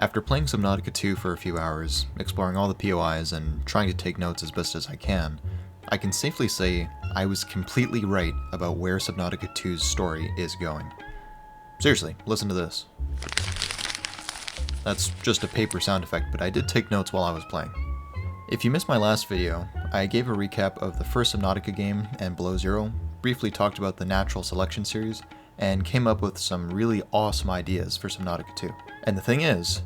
After playing Subnautica 2 for a few hours, exploring all the POIs and trying to take notes as best as I can safely say I was completely right about where Subnautica 2's story is going. Seriously, listen to this. That's just a paper sound effect, but I did take notes while I was playing. If you missed my last video, I gave a recap of the first Subnautica game and Below Zero, briefly talked about the natural selection series, and came up with some really awesome ideas for Subnautica 2. And the thing is,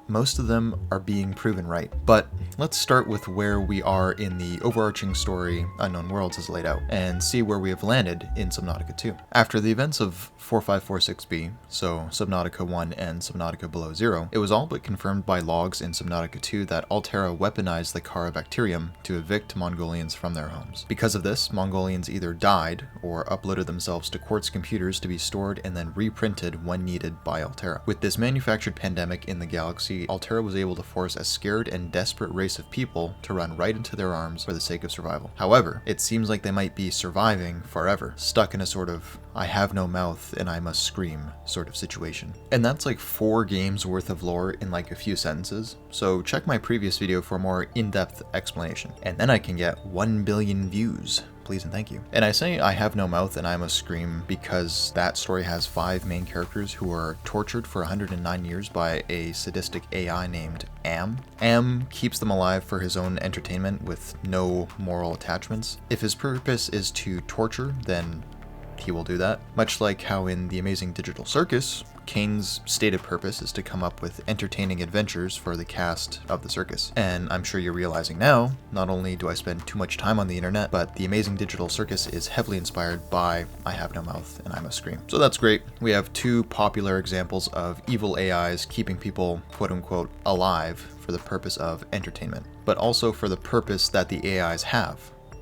most of them are being proven right. But let's start with where we are in the overarching story Unknown Worlds has laid out, and see where we have landed in Subnautica 2. After the events of 4546b, so Subnautica 1 and Subnautica Below Zero, it was all but confirmed by logs in Subnautica 2 that Altera weaponized the Kara bacterium to evict Mongolians from their homes. Because of this, Mongolians either died or uploaded themselves to quartz computers to be stored and then reprinted when needed by Altera. With this manufactured pandemic in the galaxy, Altera was able to force a scared and desperate race of people to run right into their arms for the sake of survival. However, it seems like they might be surviving forever, stuck in a sort of I have no mouth and I must scream sort of situation. And that's like 4 games worth of lore in like a few sentences, so check my previous video for a more in-depth explanation. And then I can get 1 billion views. Please and thank you. And I say I have no mouth and I must scream because that story has 5 main characters who are tortured for 109 years by a sadistic AI named Am. Am keeps them alive for his own entertainment with no moral attachments. If his purpose is to torture, then he will do that. Much like how in The Amazing Digital Circus, Kane's stated purpose is to come up with entertaining adventures for the cast of the circus. And I'm sure you're realizing now, not only do I spend too much time on the internet, but The Amazing Digital Circus is heavily inspired by I Have No Mouth and I Must Scream. So that's great. We have 2 popular examples of evil AIs keeping people quote unquote alive for the purpose of entertainment, but also for the purpose that the AIs have: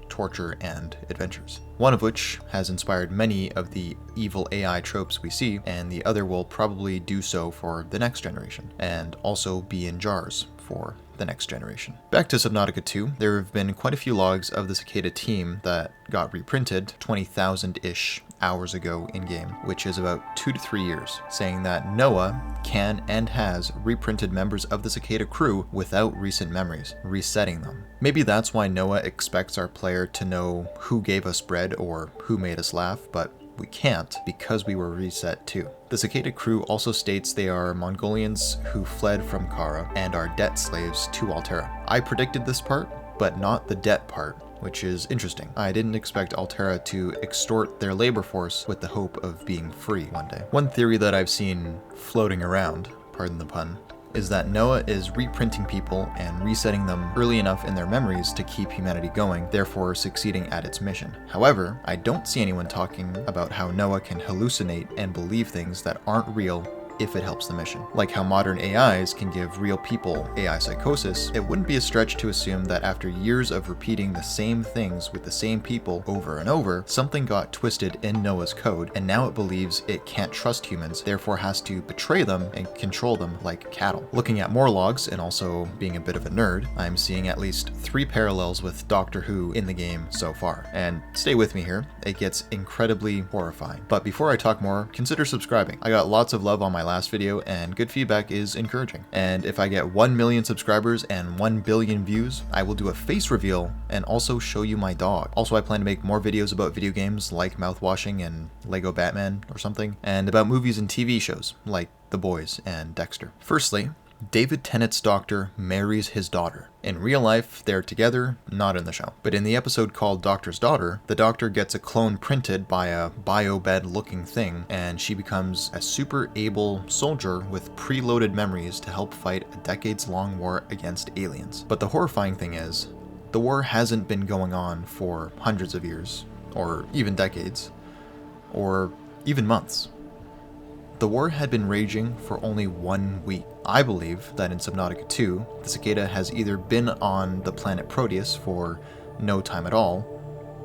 torture and adventures. One of which has inspired many of the evil AI tropes we see, and the other will probably do so for the next generation, and also be in jars for the next generation. Back to Subnautica 2, there have been quite a few logs of the Cicada team that got reprinted 20,000-ish hours ago in-game, which is about 2 to 3 years, saying that Noah can and has reprinted members of the Cicada crew without recent memories, resetting them. Maybe that's why Noah expects our player to know who gave us bread or who made us laugh, but we can't because we were reset too. The Cicada crew also states they are Mongolians who fled from Kara and are debt slaves to Altera. I predicted this part, but not the debt part, which is interesting. I didn't expect Altera to extort their labor force with the hope of being free one day. One theory that I've seen floating around, pardon the pun, is that Noah is reprinting people and resetting them early enough in their memories to keep humanity going, therefore succeeding at its mission. However, I don't see anyone talking about how Noah can hallucinate and believe things that aren't real if it helps the mission. Like how modern AIs can give real people AI psychosis, it wouldn't be a stretch to assume that after years of repeating the same things with the same people over and over, something got twisted in Noah's code, and now it believes it can't trust humans, therefore has to betray them and control them like cattle. Looking at more logs, and also being a bit of a nerd, I'm seeing at least 3 parallels with Doctor Who in the game so far. And stay with me here, it gets incredibly horrifying. But before I talk more, consider subscribing. I got lots of love on my last video, and good feedback is encouraging. And if I get 1 million subscribers and 1 billion views, I will do a face reveal and also show you my dog. Also, I plan to make more videos about video games like mouthwashing and Lego Batman or something, and about movies and TV shows like The Boys and Dexter. Firstly, David Tennant's doctor marries his daughter. In real life, they're together, not in the show. But in the episode called Doctor's Daughter, the doctor gets a clone printed by a bio-bed-looking thing, and she becomes a super able soldier with preloaded memories to help fight a decades-long war against aliens. But the horrifying thing is, the war hasn't been going on for hundreds of years, or even decades, or even months. The war had been raging for only 1 week. I believe that in Subnautica 2, the Cicada has either been on the planet Proteus for no time at all,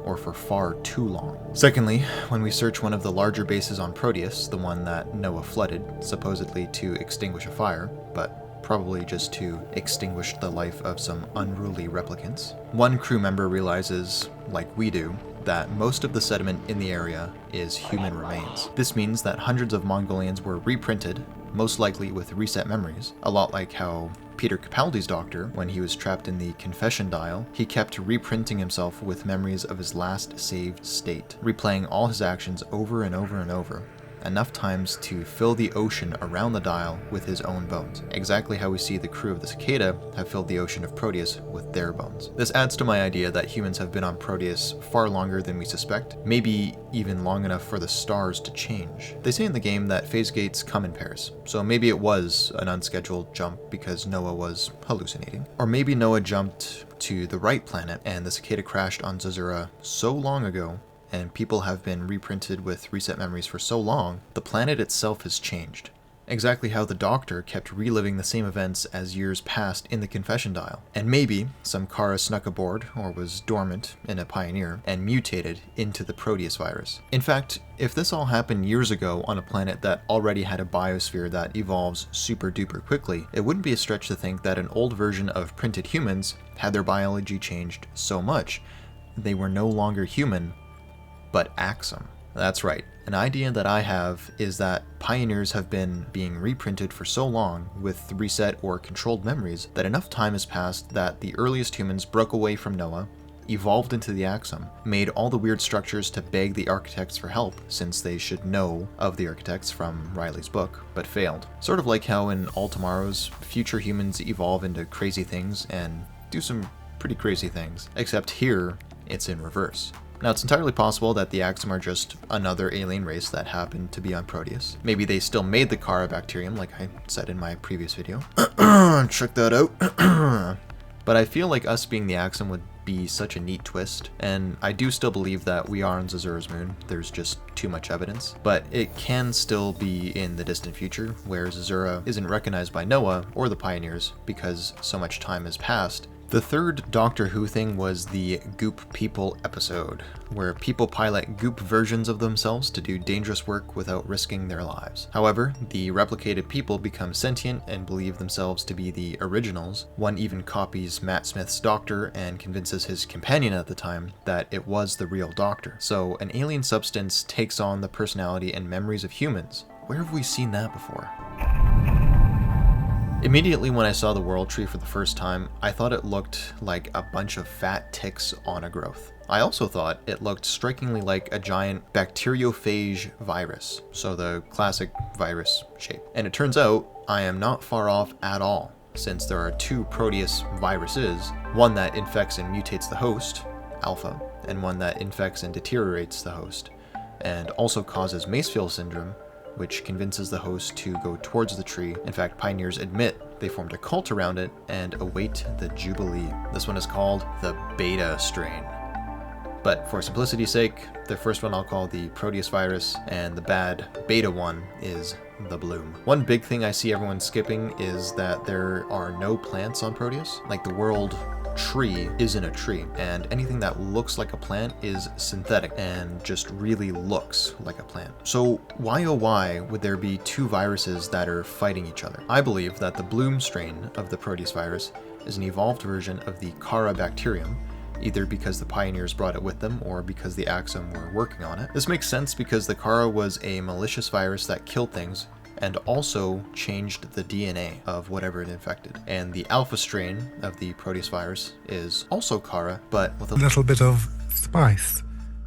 or for far too long. Secondly, when we search one of the larger bases on Proteus, the one that Noah flooded, supposedly to extinguish a fire, but probably just to extinguish the life of some unruly replicants, one crew member realizes, like we do, that most of the sediment in the area is human remains. This means that hundreds of Mongolians were reprinted most likely with reset memories, a lot like how Peter Capaldi's doctor, when he was trapped in the confession dial, he kept reprinting himself with memories of his last saved state, replaying all his actions over and over and over, enough times to fill the ocean around the dial with his own bones, exactly how we see the crew of the Cicada have filled the ocean of Proteus with their bones. This adds to my idea that humans have been on Proteus far longer than we suspect, maybe even long enough for the stars to change. They say in the game that phase gates come in pairs, so maybe it was an unscheduled jump because Noah was hallucinating. Or maybe Noah jumped to the right planet and the Cicada crashed on Zazura so long ago, and people have been reprinted with reset memories for so long, the planet itself has changed. Exactly how the Doctor kept reliving the same events as years passed in the confession dial. And maybe some Kara snuck aboard, or was dormant in a Pioneer, and mutated into the Proteus virus. In fact, if this all happened years ago on a planet that already had a biosphere that evolves super duper quickly, it wouldn't be a stretch to think that an old version of printed humans had their biology changed so much they were no longer human, but Axum. That's right. An idea that I have is that Pioneers have been being reprinted for so long with reset or controlled memories that enough time has passed that the earliest humans broke away from Noah, evolved into the Axum, made all the weird structures to beg the architects for help, since they should know of the architects from Riley's book, but failed. Sort of like how in All Tomorrows, future humans evolve into crazy things and do some pretty crazy things, except here, it's in reverse. Now, it's entirely possible that the Axum are just another alien race that happened to be on Proteus. Maybe they still made the Kara bacterium, like I said in my previous video. Check that out. But I feel like us being the Axum would be such a neat twist, and I do still believe that we are on Zazura's moon. There's just too much evidence. But it can still be in the distant future, where Zazura isn't recognized by Noah or the Pioneers because so much time has passed. The third Doctor Who thing was the Goop People episode, where people pilot Goop versions of themselves to do dangerous work without risking their lives. However, the replicated people become sentient and believe themselves to be the originals. One even copies Matt Smith's Doctor and convinces his companion at the time that it was the real Doctor. So an alien substance takes on the personality and memories of humans. Where have we seen that before? Immediately when I saw the World Tree for the first time, I thought it looked like a bunch of fat ticks on a growth. I also thought it looked strikingly like a giant bacteriophage virus, so the classic virus shape. And it turns out I am not far off at all, since there are two Proteus viruses, one that infects and mutates the host, Alpha, and one that infects and deteriorates the host, and also causes Macefield syndrome, which convinces the host to go towards the tree. In fact, Pioneers admit they formed a cult around it and await the Jubilee. This one is called the Beta strain. But for simplicity's sake, the first one I'll call the Proteus virus, and the bad Beta one is the Bloom. One big thing I see everyone skipping is that there are no plants on Proteus. Like, the world tree isn't a tree, and anything that looks like a plant is synthetic and just really looks like a plant. So why oh why would there be two viruses that are fighting each other? I believe that the Bloom strain of the Proteus virus is an evolved version of the Kara bacterium, either because the Pioneers brought it with them or because the Axum were working on it. This makes sense because the Kara was a malicious virus that killed things and also changed the DNA of whatever it infected. And the alpha strain of the Proteus virus is also Kara, but with a little bit of spice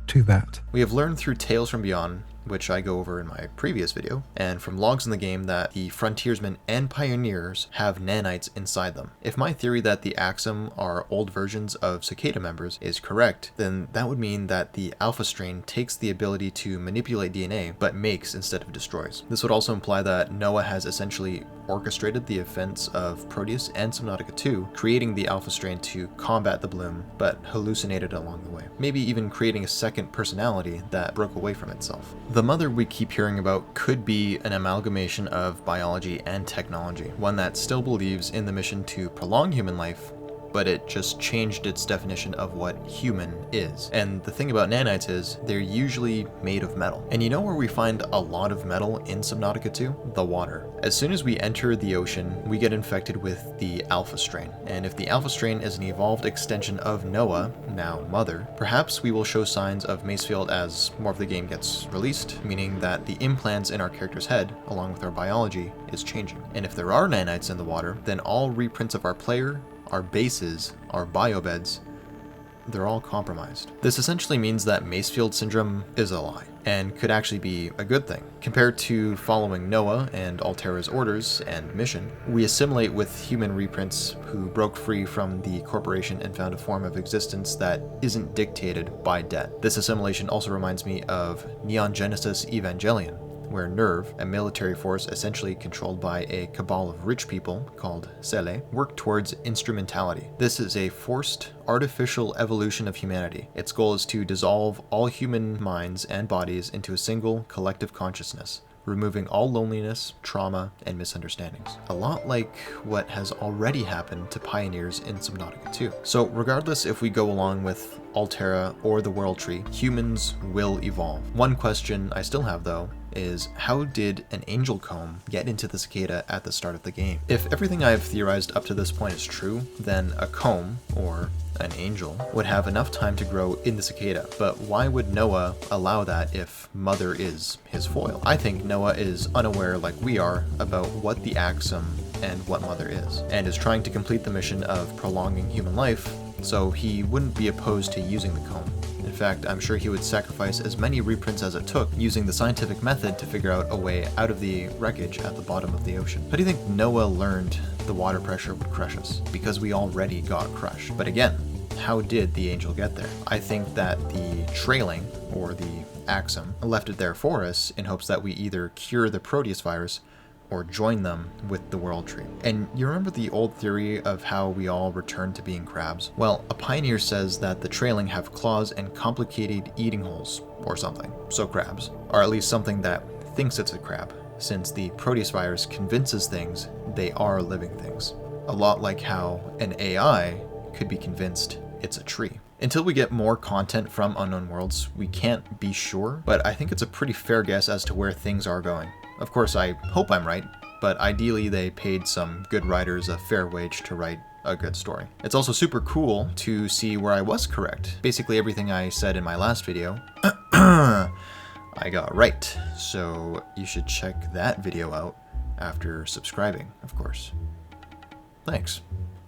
to that. We have learned through Tales from Beyond, which I go over in my previous video, and from logs in the game that the Frontiersmen and Pioneers have nanites inside them. If my theory that the Axum are old versions of Cicada members is correct, then that would mean that the Alpha strain takes the ability to manipulate DNA, but makes instead of destroys. This would also imply that Noah has essentially orchestrated the offense of Proteus and Subnautica 2, creating the Alpha strain to combat the Bloom, but hallucinated along the way. Maybe even creating a second personality that broke away from itself. The mother we keep hearing about could be an amalgamation of biology and technology, one that still believes in the mission to prolong human life, but it just changed its definition of what human is. And the thing about nanites is they're usually made of metal. And you know where we find a lot of metal in Subnautica 2? The water. As soon as we enter the ocean, we get infected with the alpha strain. And if the alpha strain is an evolved extension of Noah, now Mother, perhaps we will show signs of Macefield as more of the game gets released, meaning that the implants in our character's head, along with our biology, is changing. And if there are nanites in the water, then all reprints of our player, our bases, our biobeds, they're all compromised. This essentially means that Macefield syndrome is a lie, and could actually be a good thing. Compared to following Noah and Altera's orders and mission, we assimilate with human reprints who broke free from the corporation and found a form of existence that isn't dictated by debt. This assimilation also reminds me of Neon Genesis Evangelion, where Nerve, a military force essentially controlled by a cabal of rich people called Sele, work towards instrumentality. This is a forced, artificial evolution of humanity. Its goal is to dissolve all human minds and bodies into a single collective consciousness, removing all loneliness, trauma, and misunderstandings. A lot like what has already happened to pioneers in Subnautica 2. So regardless if we go along with Altera or the World Tree, humans will evolve. One question I still have though is how did an angel comb get into the cicada at the start of the game? If everything I've theorized up to this point is true, then a comb, or an angel, would have enough time to grow in the cicada, but why would Noah allow that if Mother is his foil? I think Noah is unaware like we are about what the Axum and what Mother is, and is trying to complete the mission of prolonging human life, so he wouldn't be opposed to using the comb. In fact, I'm sure he would sacrifice as many reprints as it took using the scientific method to figure out a way out of the wreckage at the bottom of the ocean. How do you think Noah learned the water pressure would crush us? Because we already got crushed. But again, how did the angel get there? I think that the trailing, or the Axum, left it there for us in hopes that we either cure the Proteus virus or join them with the World Tree. And you remember the old theory of how we all return to being crabs? Well, a pioneer says that the trailing have claws and complicated eating holes, or something. So crabs, or at least something that thinks it's a crab, since the Proteus virus convinces things they are living things. A lot like how an AI could be convinced it's a tree. Until we get more content from Unknown Worlds, we can't be sure, but I think it's a pretty fair guess as to where things are going. Of course, I hope I'm right, but ideally they paid some good writers a fair wage to write a good story. It's also super cool to see where I was correct. Basically everything I said in my last video, I got right. So you should check that video out after subscribing, of course. Thanks.